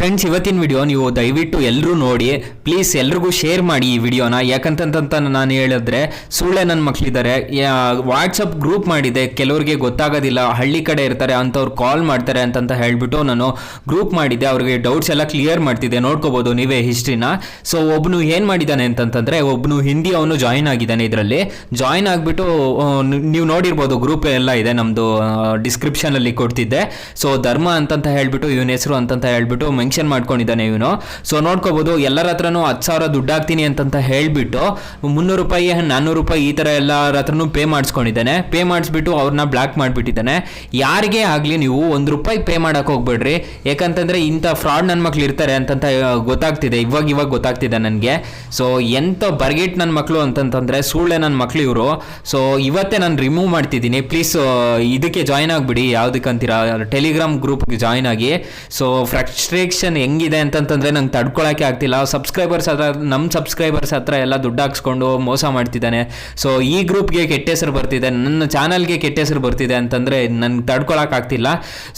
Friends, ಇವತ್ತಿನ video ನೀವು ದಯವಿಟ್ಟು ಎಲ್ಲರೂ ನೋಡಿ, ಪ್ಲೀಸ್ ಎಲ್ರಿಗೂ ಶೇರ್ ಮಾಡಿ ಈ ವಿಡಿಯೋನ. ಯಾಕಂತಂತ ನಾನು ಹೇಳಿದ್ರೆ ಸುಳ್ಳೆ ನನ್ನ ಮಕ್ಕಳಿದ್ದಾರೆ. ವಾಟ್ಸಪ್ ಗ್ರೂಪ್ ಮಾಡಿದೆ, ಕೆಲವ್ರಿಗೆ ಗೊತ್ತಾಗೋದಿಲ್ಲ, ಹಳ್ಳಿ ಕಡೆ ಇರ್ತಾರೆ ಅಂಥವ್ರು ಕಾಲ್ ಮಾಡ್ತಾರೆ ಅಂತಂತ ಹೇಳಿಬಿಟ್ಟು ನಾನು ಗ್ರೂಪ್ ಮಾಡಿದ್ದೆ. ಅವ್ರಿಗೆ ಡೌಟ್ಸ್ ಎಲ್ಲ ಕ್ಲಿಯರ್ ಮಾಡ್ತಿದ್ದೆ, ನೋಡ್ಕೋಬೋದು ನೀವೇ ಹಿಸ್ಟ್ರಿನ. ಸೊ ಒಬ್ಬನು ಏನು ಮಾಡಿದ್ದಾನೆ ಅಂತಂತಂದರೆ, ಒಬ್ಬನು ಹಿಂದಿ ಅವನು ಜಾಯಿನ್ ಆಗಿದ್ದಾನೆ. ಇದರಲ್ಲಿ ಜಾಯಿನ್ ಆಗಿಬಿಟ್ಟು ನೀವು ನೋಡಿರ್ಬೋದು, ಗ್ರೂಪ್ ಎಲ್ಲ ಇದೆ ನಮ್ಮದು, ಡಿಸ್ಕ್ರಿಪ್ಷನಲ್ಲಿ ಕೊಡ್ತಿದ್ದೆ. ಸೊ ಧರ್ಮ ಅಂತಂತ ಹೇಳ್ಬಿಟ್ಟು ಇವನ ಹೆಸರು ಅಂತಂತ ಹೇಳ್ಬಿಟ್ಟು ಮೆನ್ಷನ್ ಮಾಡ್ಕೊಂಡಿದ್ದಾನೆ ಇವನು. ಸೊ ನೋಡ್ಕೋಬಹುದು, ಎಲ್ಲರ ಹತ್ರನೂ 10,000 ದುಡ್ಡು ಹಾಕ್ತೀನಿ ಅಂತಂತ ಹೇಳ್ಬಿಟ್ಟು 300 ರೂಪಾಯಿ 400 ರೂಪಾಯಿ ಈ ತರ ಎಲ್ಲರ ಹತ್ರನೂ ಪೇ ಮಾಡಿಸ್ಕೊಂಡಿದ್ದಾನೆ. ಪೇ ಮಾಡಿಸ್ಬಿಟ್ಟು ಅವ್ರನ್ನ ಬ್ಲಾಕ್ ಮಾಡಿಬಿಟ್ಟಿದ್ದಾನೆ. ಯಾರಿಗೇ ಆಗಲಿ ನೀವು ₹1 ಪೇ ಮಾಡಕ್ಕೆ ಹೋಗ್ಬೇಡ್ರಿ. ಯಾಕಂತಂದ್ರೆ ಇಂಥ ಫ್ರಾಡ್ ನನ್ನ ಮಕ್ಳು ಇರ್ತಾರೆ ಅಂತಂತ ಗೊತ್ತಾಗ್ತಿದೆ, ಇವಾಗ ಗೊತ್ತಾಗ್ತಿದೆ ನನಗೆ. ಸೊ ಎಂತ ಬರ್ಗೆಟ್ ನನ್ನ ಮಕ್ಕಳು ಅಂತಂತಂದ್ರೆ ಸುಳ್ಳೆ ನನ್ನ ಮಕ್ಳು ಇವರು. ಸೊ ಇವತ್ತೇ ನಾನು ರಿಮೂವ್ ಮಾಡ್ತಿದ್ದೀನಿ. ಪ್ಲೀಸ್ ಇದಕ್ಕೆ ಜಾಯ್ನ್ ಆಗಿಬಿಡಿ, ಯಾವುದಕ್ಕಂತೀರಾ, ಟೆಲಿಗ್ರಾಮ್ ಗ್ರೂಪ್ಗೆ ಜಾಯ್ನ್ ಆಗಿ. ಸೊ ಫ್ರಸ್ಟ್ರೇಷನ್ ಹೆಂಗಿದೆ ಅಂತಂತಂದ್ರೆ ನಂಗೆ ತಡ್ಕೊಳಕ್ಕೆ ಆಗ್ತಿಲ್ಲ. ನಮ್ಮ ಸಬ್ಸ್ಕ್ರೈಬರ್ಸ್ ಹತ್ರ ಎಲ್ಲ ದುಡ್ಡು ಹಾಕ್ಸ್ಕೊಂಡು ಮೋಸ ಮಾಡ್ತಿದ್ದಾನೆ. ಸೊ ಈ ಗ್ರೂಪ್ಗೆ ಕೆಟ್ಟ ಹೆಸರು ಬರ್ತಿದೆ, ನನ್ನ ಚಾನಲ್ಗೆ ಕೆಟ್ಟ ಹೆಸರು ಬರ್ತಿದೆ ಅಂತಂದರೆ ನನಗೆ ತಡ್ಕೊಳಕ್ಕೆ ಆಗ್ತಿಲ್ಲ.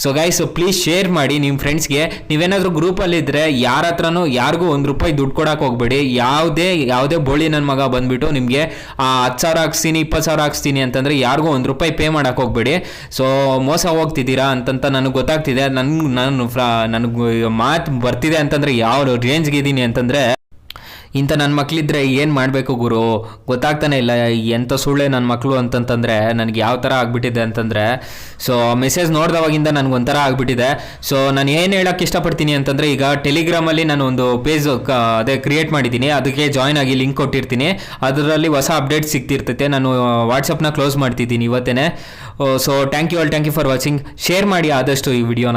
ಸೊ ಗೈಸ್, ಪ್ಲೀಸ್ ಶೇರ್ ಮಾಡಿ ನಿಮ್ಮ ಫ್ರೆಂಡ್ಸ್ಗೆ. ನೀವೇನಾದರೂ ಗ್ರೂಪಲ್ಲಿದ್ದರೆ ಯಾರ ಹತ್ರನೂ ಯಾರಿಗೂ ₹1 ದುಡ್ಡು ಕೊಡಕ್ಕೆ ಹೋಗ್ಬೇಡಿ. ಯಾವುದೇ ಬೋಳಿ ನನ್ನ ಮಗ ಬಂದುಬಿಟ್ಟು ನಿಮಗೆ 10,000 ಹಾಕ್ಸ್ತೀನಿ 20,000 ಹಾಕ್ಸ್ತೀನಿ ಅಂತಂದರೆ ಯಾರಿಗೂ ₹1 ಪೇ ಮಾಡಕ್ಕೆ ಹೋಗ್ಬೇಡಿ. ಸೊ ಮೋಸ ಹೋಗ್ತಿದ್ದೀರಾ ಅಂತಂತ ನನಗೆ ಗೊತ್ತಾಗ್ತಿದೆ. ನನಗೆ ಮಾತು ಬರ್ತಿದೆ ಅಂತಂದರೆ ಯಾವ ರೇಂಜ್ಗೆ ಇದ್ದೀನಿ ಅಂತಂದರೆ, ಇಂಥ ನನ್ನ ಮಕ್ಕಳಿದ್ರೆ ಏನು ಮಾಡಬೇಕು ಗುರು ಗೊತ್ತಾಗ್ತಾನೆ ಇಲ್ಲ. ಎಂಥ ಸುಳ್ಳೆ ನನ್ನ ಮಕ್ಕಳು ಅಂತಂತಂದರೆ ನನಗೆ ಯಾವ ಥರ ಆಗಿಬಿಟ್ಟಿದೆ ಅಂತಂದರೆ, ಸೊ ಮೆಸೇಜ್ ನೋಡಿದವಾಗಿಂದ ನನಗೊಂಥರ ಆಗಿಬಿಟ್ಟಿದೆ. ಸೊ ನಾನು ಏನು ಹೇಳೋಕ್ಕೆ ಇಷ್ಟಪಡ್ತೀನಿ ಅಂತಂದರೆ, ಈಗ ಟೆಲಿಗ್ರಾಮಲ್ಲಿ ನಾನು ಒಂದು ಪೇಜ್ ಕ್ರಿಯೇಟ್ ಮಾಡಿದ್ದೀನಿ, ಅದಕ್ಕೆ ಜಾಯ್ನ್ ಆಗಿ ಲಿಂಕ್ ಕೊಟ್ಟಿರ್ತೀನಿ. ಅದರಲ್ಲಿ ಹೊಸ ಅಪ್ಡೇಟ್ ಸಿಗ್ತಿರ್ತೈತೆ. ನಾನು ವಾಟ್ಸಪ್ನ ಕ್ಲೋಸ್ ಮಾಡ್ತಿದ್ದೀನಿ ಇವತ್ತೇ. So thank you for watching. Share ಮಾಡಿ ಆದಷ್ಟು ಈ ವಿಡಿಯೋನ.